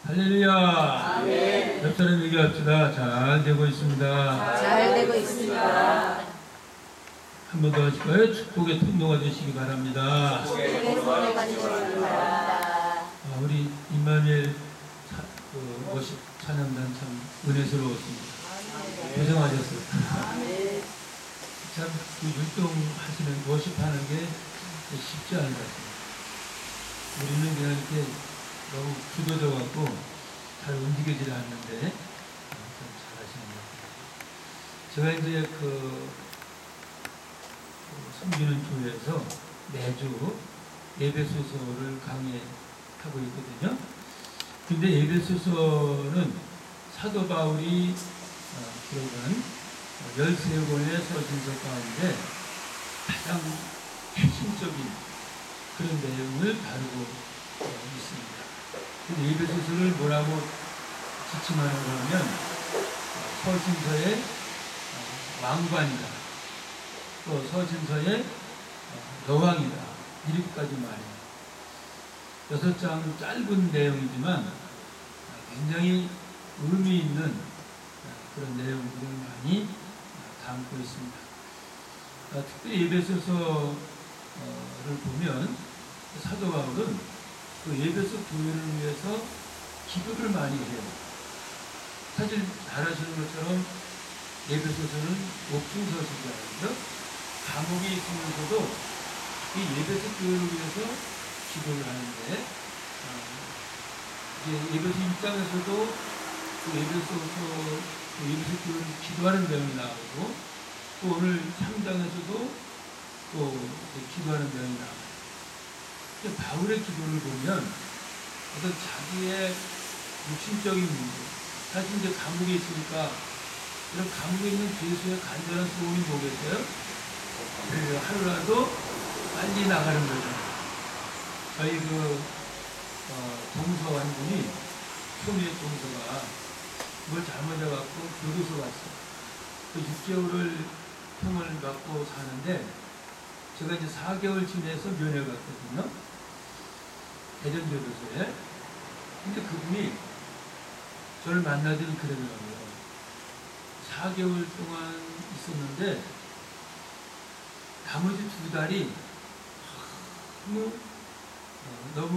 할렐루야. 아멘. 옆 사람 얘기합시다. 잘 되고 있습니다. 잘 되고 있습니다. 한 번 더 하실까요? 축복의 통로가 되시기 바랍니다. 축복의 통로가 되시기 바랍니다. 우리 임마누엘 워십 찬양단 참 은혜스러웠습니다. 고생하셨어요. 참 율동하시는 워십하는 게 쉽지 않은 것 같아요. 우리는 그냥 이렇게 너무 굳어져 갖고 잘 움직이질 않는데 참 잘하시는 것 같아요. 제가 이제 섬기는 교회에서 매주 에베소서를 강의하고 있거든요. 근데 에베소서는 사도 바울이 기록한 13권의 서신서 가운데 가장 핵심적인 그런 내용을 다루고 있습니다. 근데 에베소서를 뭐라고 지칭하는가 하면 서신서의 왕관이다. 또 서신서의 여왕이다. 이렇게까지 말해요. 6장 짧은 내용이지만 굉장히 의미 있는 그런 내용들을 많이 담고 있습니다. 특별히 에베소서를 보면 사도 바울은 그 에베소 교회를 위해서 기도를 많이 해요. 사실 잘 아시는 것처럼 에베소서는 옥중서시잖아요. 감옥에 있으면서도 이 에베소 교회를 위해서 기도를 하는데 이제 에베소 1장에서도 그 에베소 교회를 기도하는 내용이 나오고 또 오늘 3장에서도 또 기도하는 내용이 나와요. 바울의 기도를 보면 어떤 자기의 육신적인 문제, 사실 이제 감옥에 있으니까 이런 감옥에 있는 죄수의 간절한 소원이 뭐겠어요? 하루라도 빨리 나가는 거죠. 저희 동서 한 분이, 소미의 동서가 뭘 잘못해갖고 교도소 갔어요. 그 6개월을 형을 받고 사는데, 제가 이제 4개월 지내서 면회 갔거든요. 대전교도소에. 근데 그분이 저를 만나더니 그러더라고요. 4개월 동안 있었는데, 나머지 2달이 너무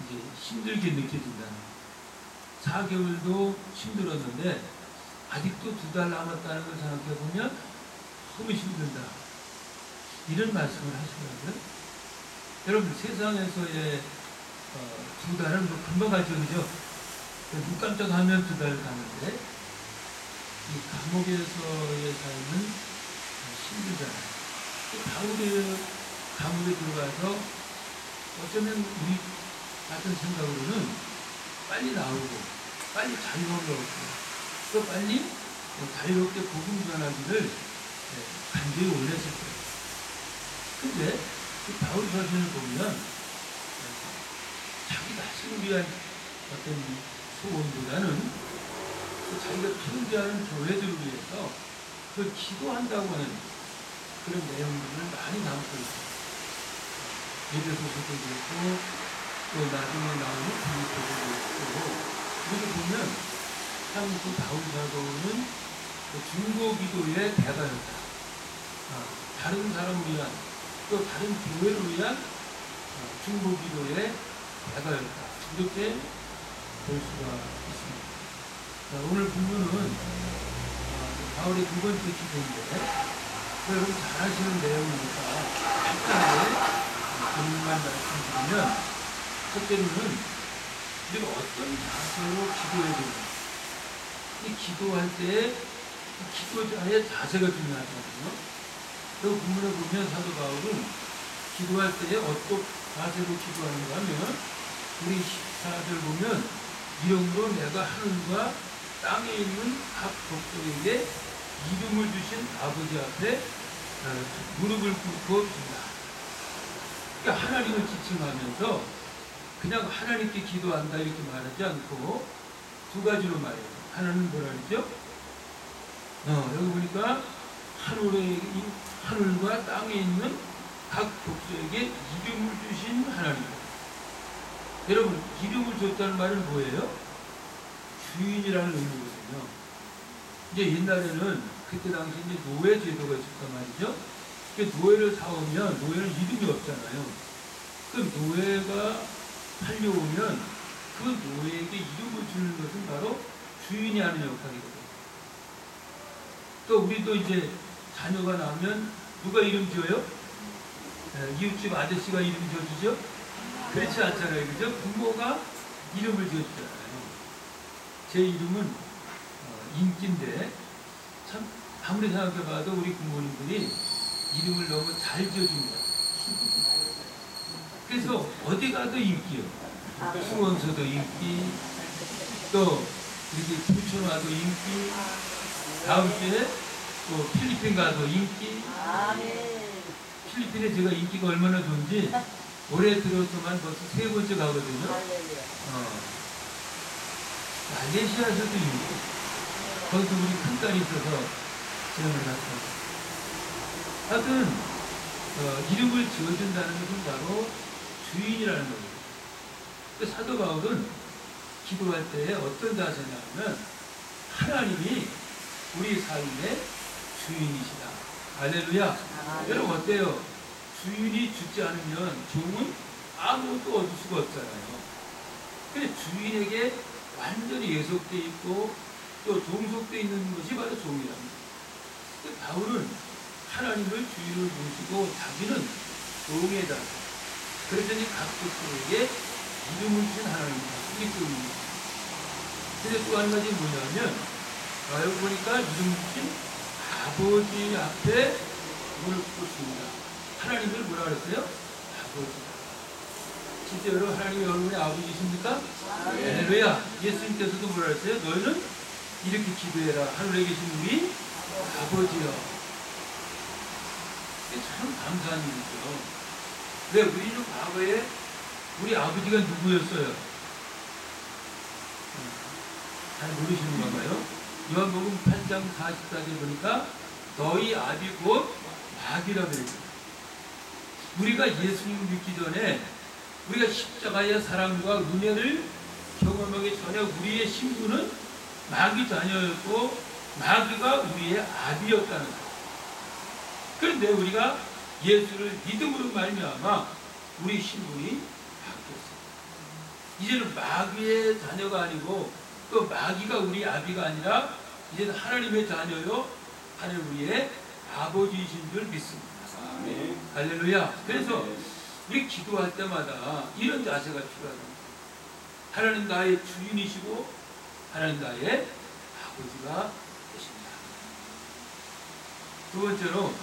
이제 힘들게 느껴진다는 거예요. 4개월도 힘들었는데 아직도 2달 남았다는 걸 생각해보면 너무 힘들다. 이런 말씀을 하시더라고요. 여러분, 세상에서의 2달은 뭐 금방 가죠, 그죠? 눈 깜짝하면 2달 가는데 이 감옥에서의 삶은 힘들잖아요. 바울의 감옥에 들어가서 어쩌면 우리 같은 생각으로는 빨리 나오고 빨리 자유함을 얻고 또 빨리 자유롭게 복음 전하기를 간절히 원했을 거예요. 근데 바울 서신을 보면 자기 자신을 위한 어떤 소원보다는 자기가 존재하는 교회들을 위해서 그걸 기도한다고 하는 그런 내용들을 많이 담고 있어요. 에베소서도 그렇고 또 나중에 나오는 빌립보서도 있고, 이렇게 보면 참 그 바울 사도는 중보 기도의 대가였다. 다른 사람을 위한 또 다른 교회를 위한 중보 기도의 대가였다. 이렇게 볼 수가 있습니다. 오늘 본문은 바울의 2번째 기도인데, 여러분 잘 아시는 내용이니까 간단하게 본문만 말씀드리면, 첫째로는 우리가 어떤 자세로 기도해야 되는가. 이 기도할 때 기도자의 자세가 중요하거든요. 그 본문에 보면 사도 바울은 기도할 때 어떤 자세로 기도하는가 하면, 우리 14절 보면 이름으로 내가 하늘과 땅에 있는 각 족속에게 이름을 주신 아버지 앞에 무릎을 꿇고 둔다. 그러니까 하나님을 지칭하면서 그냥 하나님께 기도한다 이렇게 말하지 않고 2가지로 말해요. 하나는 뭐라 그러죠? 여기 보니까 하늘과 땅에 있는 각 족속에게 이름을 주신 하나님. 여러분, 이름을 줬다는 말은 뭐예요? 주인이라는 의미거든요. 이제 옛날에는 그때 당시 이제 노예 제도가 있었단 말이죠. 그 노예를 사오면 노예는 이름이 없잖아요. 그 노예가 팔려오면 그 노예에게 이름을 주는 것은 바로 주인이 하는 역할이거든요. 또 우리도 이제 자녀가 나오면 누가 이름 지어요? 이웃집 아저씨가 이름 지어주죠? 그렇지 않잖아요. 그죠? 부모가 이름을 지어주잖아요. 제 이름은 인기인데 참 아무리 생각해봐도 우리 부모님들이 이름을 너무 잘 지어줍니다. 그래서 어디 가도 인기요. 수원서도 인기, 또 이렇게 부천 와도 인기, 다음 주에 또 필리핀 가도 인기. 필리핀에 제가 인기가 얼마나 좋은지 올해 들어서만 벌써 3번째 가거든요. 말레이시아에서도 인기. 거기서 우리 큰딸이 있어서 지원을 갔어요. 하여튼 이름을 지어준다는 것은 바로 주인이라는 거예요. 그 사도 바울은 기도할 때에 어떤 자세냐면 하나님이 우리 삶의 주인이시다. 할렐루야. 여러분 어때요? 주인이 주지 않으면 종은 아무것도 얻을 수가 없잖아요. 근데 주인에게 완전히 예속되어 있고 또 종속되어 있는 것이 바로 종이랍니다. 바울은 하나님을 주인을 모시고 자기는 종의 자세. 그랬더니 각 족속에게 이름을 주신 하나님입니다. 이게 의미입니다. 근데 또 한 가지 뭐냐면 여기 보니까 이름 주신 아버지 앞에 무릎 꿇습니다. 하나님을 뭐라 그랬어요? 아버지다. 진짜로 하나님이 여러분의 아버지십니까? 할렐루야. 예수님께서도 뭐라 그랬어요? 너희는 이렇게 기도해라. 하늘에 계신 우리 아버지여. 이게 참 감사한 일이죠. 왜? 우리는 과거에 우리 아버지가 누구였어요? 잘 모르시는가 봐요. 요한복음 8장 44절에 보니까 너희 아비 곧 마귀라 그랬어요. 우리가 예수님 믿기 전에 우리가 십자가의 사랑과 은혜를 경험하기 전에 우리의 신분은 마귀 자녀였고 마귀가 우리의 아비였다는 거예요. 그런데 우리가 예수를 믿음으로 말미암아 우리 신분이 바뀌었어요. 이제는 마귀의 자녀가 아니고 또 마귀가 우리 아비가 아니라 이제는 하나님의 자녀요 하나님 우리의 아버지이신 줄 믿습니다. 아멘. 할렐루야. 그래서 우리 기도할 때마다 이런 자세가 필요합니다. 하나님 나의 주인이시고 하나님 나의 아버지가 되십니다. 두 번째로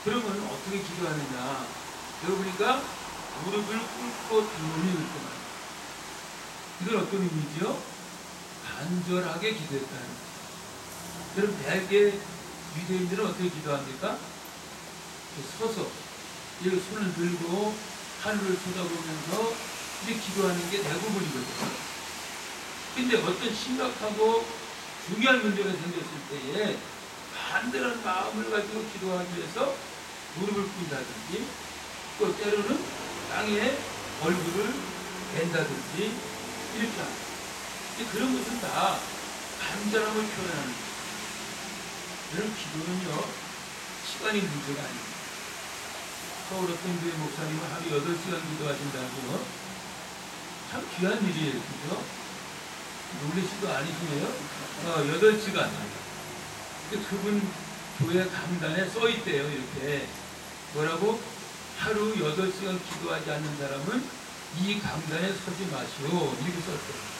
그러면 어떻게 기도하느냐. 여기 보니까 무릎을 꿇고 눈이 있구만. 이건 어떤 의미죠? 간절하게 기도했다는 거죠. 그럼 대개 유대인들은 어떻게 기도합니까? 서서 이렇게 손을 들고 하늘을 쳐다보면서 이렇게 기도하는 게 대부분이거든요. 근데 어떤 심각하고 중요한 문제가 생겼을 때에 간절한 마음을 가지고 기도하기 위해서 무릎을 꿇는다든지 또 때로는 땅에 얼굴을 댄다든지 이렇게 합니다. 그런 것은 다 간절함을 표현하는 거예요. 이런 기도는요 시간이 문제가 아닙니다. 서울 어떤 교회 목사님은 하루 8시간 기도하신다고 참 귀한 일이에요. 그죠? 놀리시도 아니시네요. 8시간. 그분 교회 강단에 써있대요. 이렇게 뭐라고? 하루 8시간 기도하지 않는 사람은 이 강단에 서지 마시오. 이렇게 썼어요.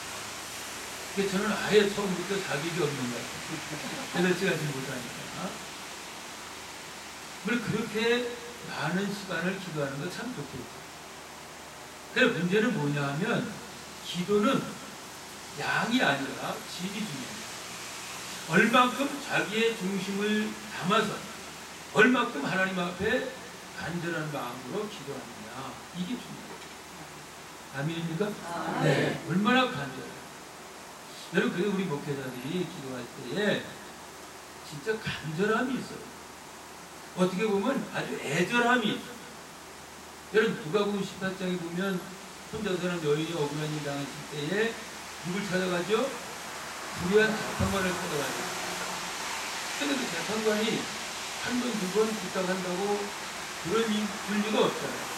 그래서 저는 아예 처음부터 자격이 없는 것 같아요. 8시간씩 못하니까. 그렇게 많은 시간을 기도하는 거 참 좋겠죠. 그래서 문제는 뭐냐 하면 기도는 양이 아니라 질이 중요해요. 얼만큼 자기의 중심을 담아서 얼만큼 하나님 앞에 간절한 마음으로 기도하느냐. 이게 중요해요. 아멘입니까? 네. 얼마나 간절해요. 여러분, 그래서 우리 목회자들이 기도할 때에 진짜 간절함이 있어요. 어떻게 보면 아주 애절함이 있어요. 여러분, 누가복음 18장에 보면 혼자서는 여인이 억울한 일 당했을 때에 누굴 찾아가죠? 불의한 재판관을 찾아가죠. 근데 그 재판관이 한 번, 두 번 부탁한다고 그런 일 줄 리가 없잖아요.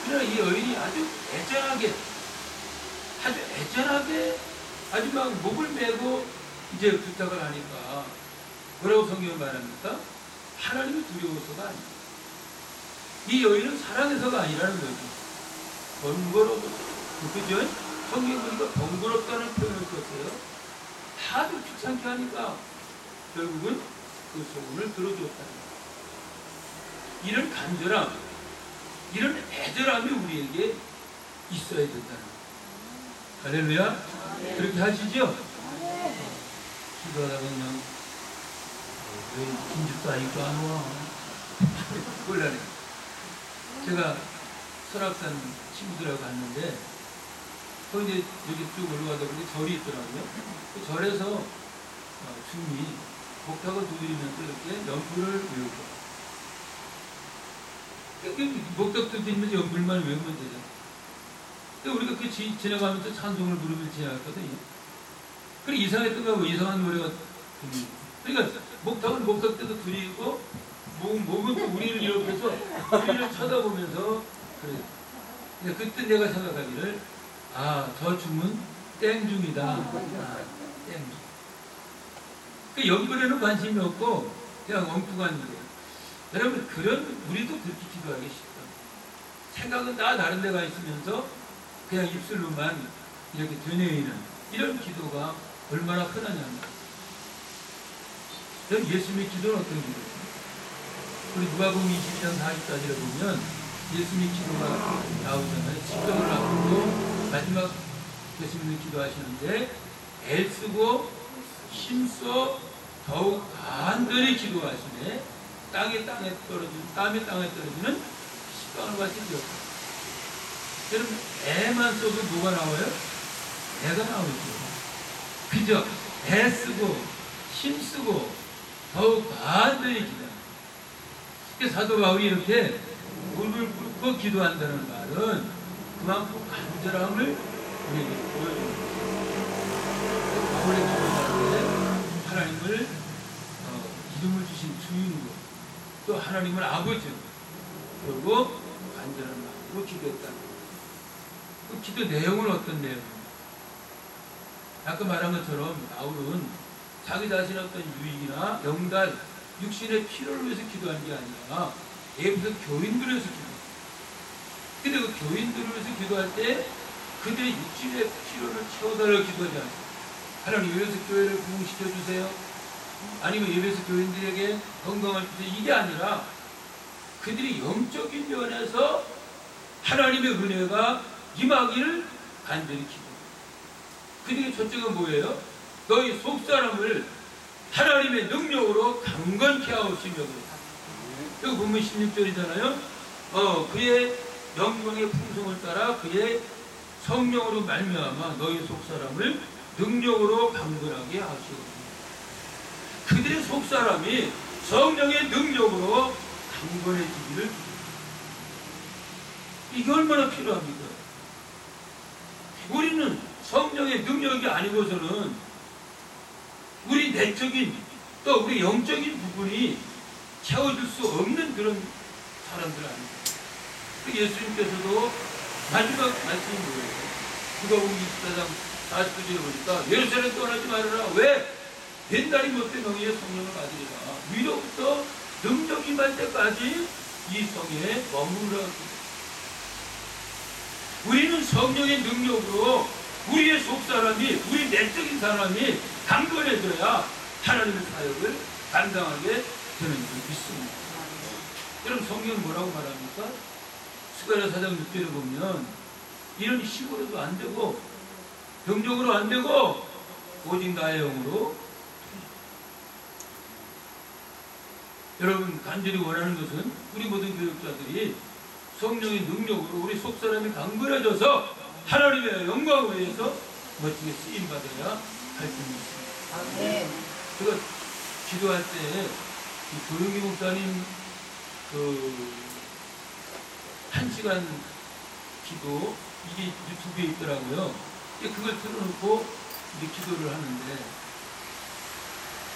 그러나 이 여인이 아주 애절하게 아주 막 목을 메고 이제 부탁을 하니까 뭐라고 성경은 말합니까? 하나님이 두려워서가 아니에요. 이 여인은 사랑해서가 아니라는 거죠. 번거롭고, 그죠? 성경 보니까 번거롭다는 표현을 썼어요. 하도 귀찮게 하니까 결국은 그 소원을 들어줬다는 거예요. 이런 간절함, 이런 애절함이 우리에게 있어야 된다는 거예요. 할렐루야? 그렇게 하시죠? 기도하다가 그냥 왜 김집도 아직도 안 와? 곤란해. 제가 설악산 친구들하고 갔는데 또 이제 여기 쭉 올라가다 보니 절이 있더라고요. 그 절에서 주님이 목탁을 두드리면서 이렇게 연불을 외우고 목탁도 들리면서 연불만 외우면 되잖아요. 근데 우리가 그 지나가면서 찬송을 부르면서 지나갔거든요. 그래 이상했던 거고 이상한 노래가 들리고. 그러니까 목탁은 목탁대도 드리고 목은 또 우리를 이렇게해서 우리를 쳐다보면서 그래. 근데 그때 내가 생각하기를 저 춤은 땡중이다. 땡중. 그 연불에는 관심이 없고 그냥 엉뚱한 노래. 여러분 그런 우리도 그렇게 기도하기 쉽다. 생각은 다 다른 데가 있으면서 그냥 입술로만 이렇게 되뇌이는 이런 기도가 얼마나 흔하냐면 예수님의 기도는 어떤 기도입니까? 우리 누가복음 22장 40까지를 보면 예수님의 기도가 나오잖아요. 십자가를 앞두고 마지막 예수님이 기도하시는데 애쓰고 힘써 더욱 간절히 기도하시네. 땀이 땅에 떨어지는 십자가를 같이 기도. 여러분 애만 써도 뭐가 나와요? 애가 나오죠. 그죠? 애쓰고 힘쓰고 더욱 간절히 기도. 사도 바울이 이렇게 무릎을 꿇고 기도한다는 말은 그만큼 간절함을 우리에게 보여줍니다. 바울의 기도는 하나님을 기름을 주신 주인으로 또 하나님을 아버지로 그리고 간절한 마음으로 기도했다. 그 기도 내용은 어떤 내용입니까? 아까 말한 것처럼 바울은 자기 자신의 어떤 유익이나 영달 육신의 필요를 위해서 기도한 게 아니라 에베소 교인들을 위해서 기도했어요. 근데 그 교인들을 위해서 기도할 때 그들의 육신의 필요를 채워달라고 기도하지 않았어요. 하나님 에베소 교회를 부흥시켜주세요. 아니면 에베소 교인들에게 건강을 주세요. 이게 아니라 그들이 영적인 면에서 하나님의 은혜가 임하기를 간절히 기도해요. 그들의 첫째가 뭐예요? 너희 속사람을 하나님의 능력으로 강건케 하옵시며. 여기 보면 16절이잖아요. 그의 영광의 풍성을 따라 그의 성령으로 말미암아 너희 속사람을 능력으로 강건하게 하시옵소서. 그들의 속사람이 성령의 능력으로 강건해지기를. 이게 얼마나 필요합니까? 우리는 성령의 능력이 아니고서는 우리 내적인 또 우리 영적인 부분이 채워줄 수 없는 그런 사람들 아닙니까? 예수님께서도 마지막 말씀이 뭐예요? 누가복음 24장 49절에 보니까 예루살렘 떠나지 말아라. 왜? 옛날이 못된 너희의 성령을 받으리라. 위로부터 능력 임할 때까지 이 성에 머무르라. 우리는 성령의 능력으로 우리의 속사람이 우리 내적인 사람이 강건해져야 하나님의 사역을 감당하게 되는 줄 믿습니다. 그럼 성경은 뭐라고 말합니까? 스가랴 4장 6절에 보면 이런 힘으로도 안 되고 병력으로 안 되고 오직 나의 영으로. 여러분 간절히 원하는 것은 우리 모든 교육자들이 성령의 능력으로 우리 속사람이 강건해져서 하나님의 영광을 위해서 멋지게 쓰임받아야 할 뿐입니다. 제가 기도할 때 조용희 목사님 1시간 기도 이게 유튜브에 있더라고요. 그걸 틀어놓고 이제 기도를 하는데,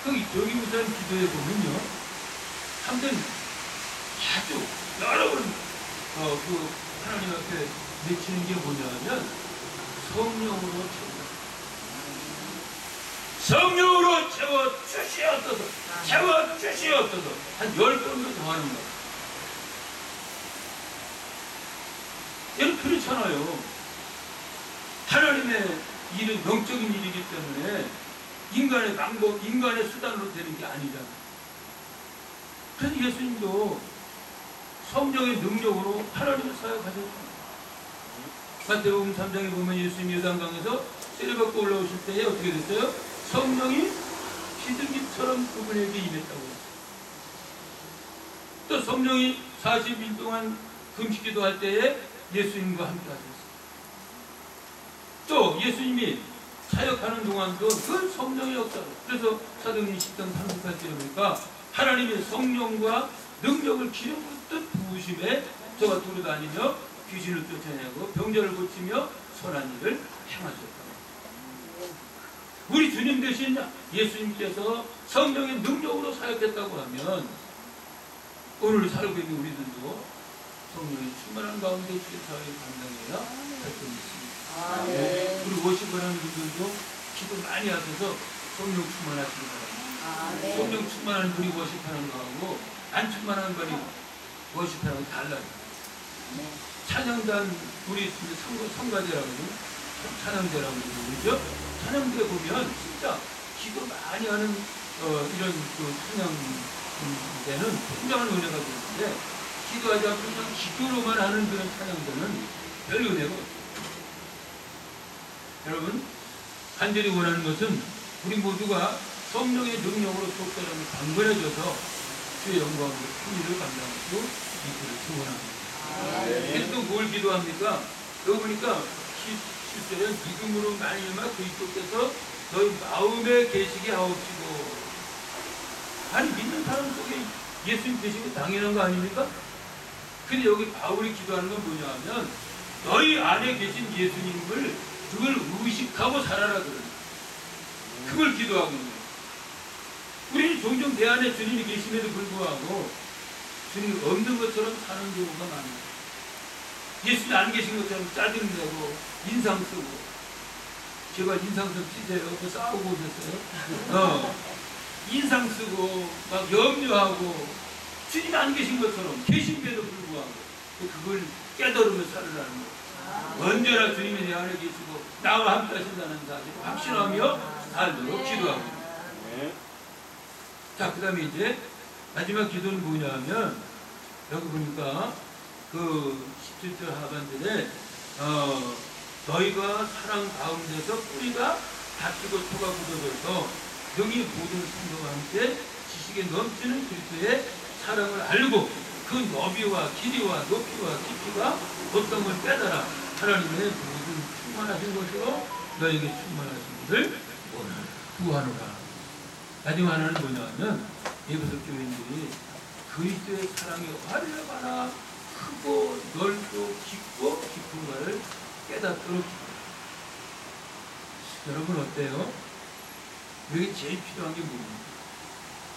여기 우선 기도해 보면요, 한번 아주 여러 번 하나님 앞에 외치는 게 뭐냐면 성령으로 채워, 성령으로 채워 주시옵소서, 채워 주시옵소서 한 10번도 더 하는 거예요. 얘는 그렇잖아요. 하나님의 일은 영적인 일이기 때문에 인간의 방법, 인간의 수단으로 되는 게 아니잖아요. 그래서 예수님도 성령의 능력으로 하나님을 사역하셨잖아요. 마태복음 3장에 보면 예수님이 요단강에서 세례받고 올라오실 때에 어떻게 됐어요? 성령이 비둘기처럼 그분에게 임했다고 했어요. 또 성령이 40일 동안 금식기도 할 때에 예수님과 함께 하셨어요. 또 예수님이 사역하는 동안도 그 성령의 역사로, 그래서 사도행전 10장 38절에 보니까 하나님의 성령과 능력을 기름 붓듯 부으심에 저가 두루다니며 귀신을 쫓아내고 병자를 고치며 선한 일을 행하셨다. 우리 주님 대신 예수님께서 성령의 능력으로 사역했다고 하면 오늘 살고 있는 우리들도 성령의 충만한 가운데 주의 사역을 감당해야 할 수 있습니다. 우리 워십하는 분들도 기도 많이 하셔서 성령 충만하시기 바랍니다. 성령 충만한 분이 워십하는 거하고 안 충만한 분이 워십하는 거 달라요. 찬양단 우리 성가대라고 찬양대라고 그러죠. 찬양대 보면 진짜 기도 많이 하는 이런 찬양대는 굉장한 은혜가 되는데, 기도하지 않고 그냥 기도로만 하는 그런 찬양대는 별 은혜가 없어요. 여러분, 간절히 원하는 것은 우리 모두가 성령의 능력으로 속사람을 강건해져서 주의 영광으로 큰 일을 감당할 수 있기를 축원합니다. 그래서 또 뭘 기도합니까? 여기 보니까 17절에 믿음으로 말미암아 그리스도께서 너희 마음에 계시게 하옵시고. 아니, 믿는 사람 속에 예수님 계시고 당연한 거 아닙니까? 근데 여기 바울이 기도하는 건 뭐냐 하면 너희 안에 계신 예수님을 그걸 의식하고 살아라 그러는 거예요. 그걸 기도하고 있는 거예요. 우리는 종종 내 안에 주님이 계심에도 불구하고 주님이 없는 것처럼 사는 경우가 많아요. 예수님 안 계신 것처럼 짜증내고 인상 쓰고. 제가 인상 좀 치세요. 그 싸우고 오셨어요? 인상 쓰고 막 염려하고 주님 안 계신 것처럼 계신데도 불구하고 그걸 깨달으며 살으라는 거예요. 언제나 주님이 내 안에 계시고 나와 함께 하신다는 사실을 확신하며 살도록 기도하고 있습니다. 자, 그 다음에 이제 마지막 기도는 뭐냐 하면 여기 보니까 그 17절 하반절에 너희가 사랑 가운데서 뿌리가 닫히고 토가 굳어져서 능히 모든 성도와 함께 지식에 넘치는 그리스도의 사랑을 알고 그 너비와 길이와 높이와 깊이가 어떤걸 깨달아 하나님의 모든 충만하신 것으로 너에게 충만하신 것을 구하노라. 마지막 하나는 뭐냐면 에베소 교인들이 그리스도의 사랑이 얼마나 크고 넓고 깊고 깊은가를 깨닫도록. 여러분 어때요? 여기 제일 필요한 게 뭡니까?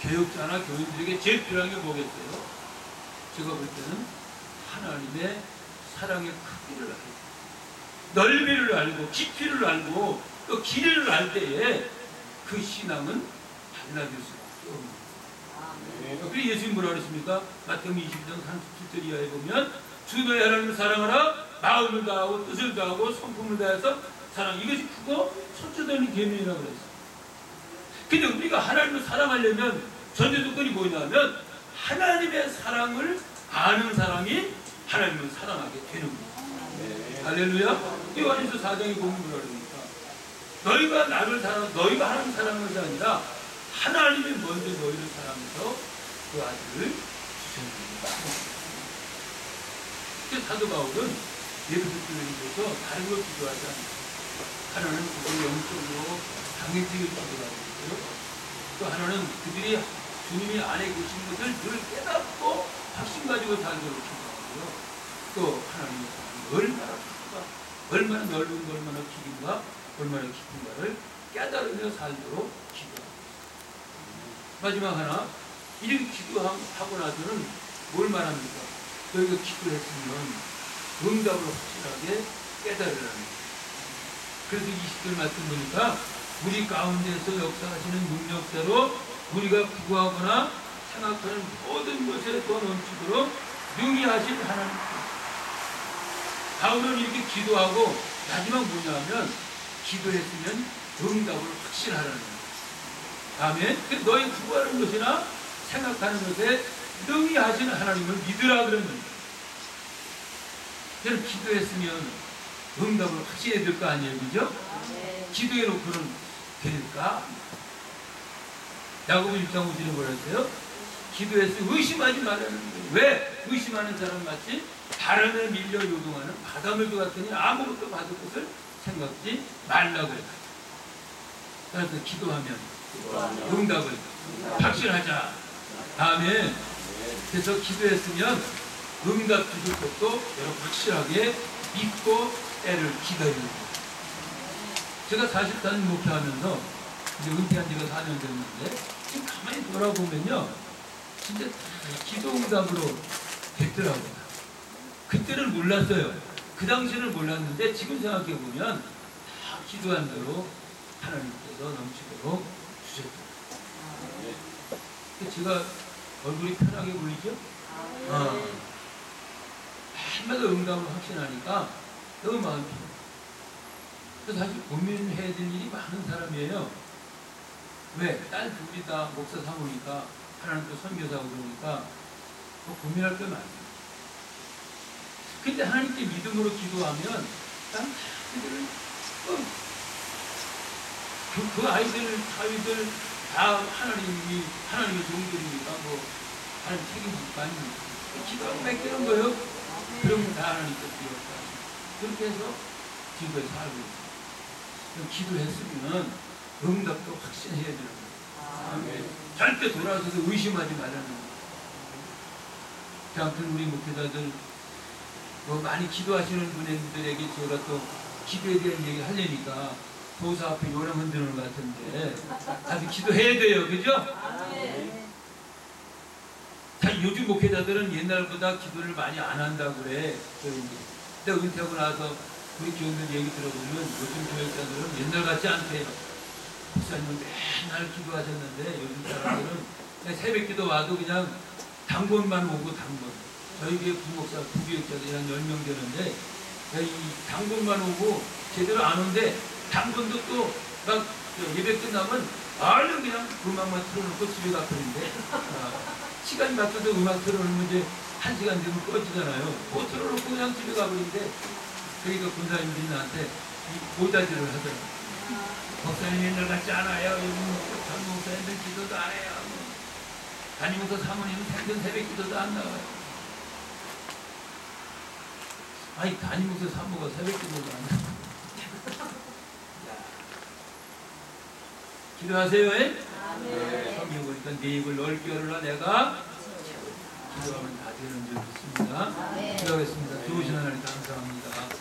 교육자나 교인들에게 제일 필요한 게 뭐겠어요? 제가 볼 때는 하나님의 사랑의 크기를 알고 넓이를 알고 깊이를 알고 또 길이를 알 때에 그 신앙은 달라질 수밖에 없는 거예요. 그래서 예수님 뭐라 그랬습니까? 마태복음 22장 37절 이하에 보면 주 너의 하나님을 사랑하라. 마음을 다하고 뜻을 다하고 성품을 다해서 사랑. 이것이 크고 첫째되는 계명이라고 그랬어요. 근데 우리가 하나님을 사랑하려면 전제 조건이 뭐냐면 하나님의 사랑을 아는 사람이 하나님을 사랑하게 되는 거예요. 할렐루야. 요한일서 4장에 보면 뭐라 그럽니까? 너희가 나를 사랑, 너희가 하나님 사랑하는 것이 아니라 하나님이 먼저 너희를 사랑해서 그 아들을 주셨습니다. 그래서 사도 바울은 예배소 교회에서 다른 걸 기도하지 않습니다. 하나는 그걸 영적으로 당연지게 기도하고 있고요. 또 하나는 그들이 주님이 안에 계신 것을 늘 깨닫고 확신 가지고 살도록 기도하고요. 또 하나님의 사랑이 얼마나 크다. 얼마나 넓은 거, 얼마나 길인가, 얼마나 깊은가를 깨달으며 살도록 기도합니다. 마지막 하나, 이렇게 기도하고 나서는 뭘 말합니까? 너희가 기도했으면 응답을 확실하게 깨달으라는 거예요. 그래서 20절 말씀 보니까 우리 가운데서 역사하시는 능력대로 우리가 구하거나 생각하는 모든 것에 더 넘치도록 능히 하신 하나님. 바울은 이렇게 기도하고 마지막 뭐냐면 기도했으면 응답을 확신하라는 거예요. 아멘. 너희 구하는 것이나 생각하는 것에 능히 하시는 하나님을 믿으라 그러는 거예요. 저는 기도했으면 응답을 확신해야 될 거 아니에요, 그죠? 기도해놓고는 될까? 야고보 1장 5절에 뭐라 했어요? 기도했으면 의심하지 말라는 거예요. 왜? 의심하는 사람 마치 바람에 밀려 요동하는 바닷물도 같으니 아무것도 받을 것을 생각지 말라고 해요. 그래서 기도하면 응답을 확신하자. 아멘. 그래서 기도했으면 응답 주실 것도 여러분 확실하게 믿고 때를 기다립니다. 제가 40단 목회하면서 이제 은퇴한 지가 4년 됐는데 지금 가만히 돌아보면요 진짜 기도 응답으로 됐더라고요. 그때는 몰랐어요. 그 당시는 몰랐는데 지금 생각해 보면 다 기도한 대로 하나님께서 넘치도록 주셨더라고요. 제가 얼굴이 편하게 보이죠? 한마디 응답을 확신하니까 너무 마음이 편해요. 그래서 사실 고민해야 될 일이 많은 사람이에요. 왜? 딸 둘이다 목사 사모니까 하나님 또 선교사고 그러니까 뭐 고민할 게 많아요. 근데 하나님께 믿음으로 기도하면 난 그 아이들, 아이들 다 하나님의 종들이니까 뭐 하나님 책임질 거 아닙니까? 기도하고 맡기는 거예요. 그러면 다 하나님께 기도했다. 그렇게 해서 지금까지 살고 있어요. 기도했으면 응답도 확신해야 되는 거예요. 절대 돌아서서 의심하지 말라는 거예요. 아무튼 우리 목회자들 뭐 많이 기도하시는 분들에게 제가 또 기도에 대한 얘기 하려니까 도사 앞에 요령 흔드는 것 같은데 아주 기도해야 돼요. 그죠? 다 요즘 목회자들은 옛날보다 기도를 많이 안 한다고 그래. 근데 은퇴하고 나서 우리 교인들 얘기 들어보면 요즘 교육자들은 옛날 같지 않대요. 목사님은 맨날 기도하셨는데 요즘 사람들은 그냥 새벽 기도 와도 그냥 당번만 오고 당번. 저희 교회 부목사, 부교육자들이 한 10명 되는데 이 당번만 오고 제대로 안 오는데 당번도 또 막 예배 끝나면 얼른 그냥 음악만 틀어놓고 집에 가버린대. 시간이 맞춰서 음악 틀어놓으면 이제 1시간 되면 꺼지잖아요. 뭐 틀어놓고 그냥 집에 가버린대. 그러니까 군사님들이 나한테 이 고자질을 하더라고요. 목사님 옛날 같지 않아요. 요즘 전 목사님들 기도도 안 해요. 다니면서 사모님은 생전 새벽 기도도 안 나와요. 아니 다니면서 사모가 새벽 기도도 안 나와요. 기도하세요. 성경 보니까 네 입을 넓게 열어라 내가 기도하면 다 되는 줄 믿습니다. 기도하겠습니다. 좋으신 하나님 감사합니다.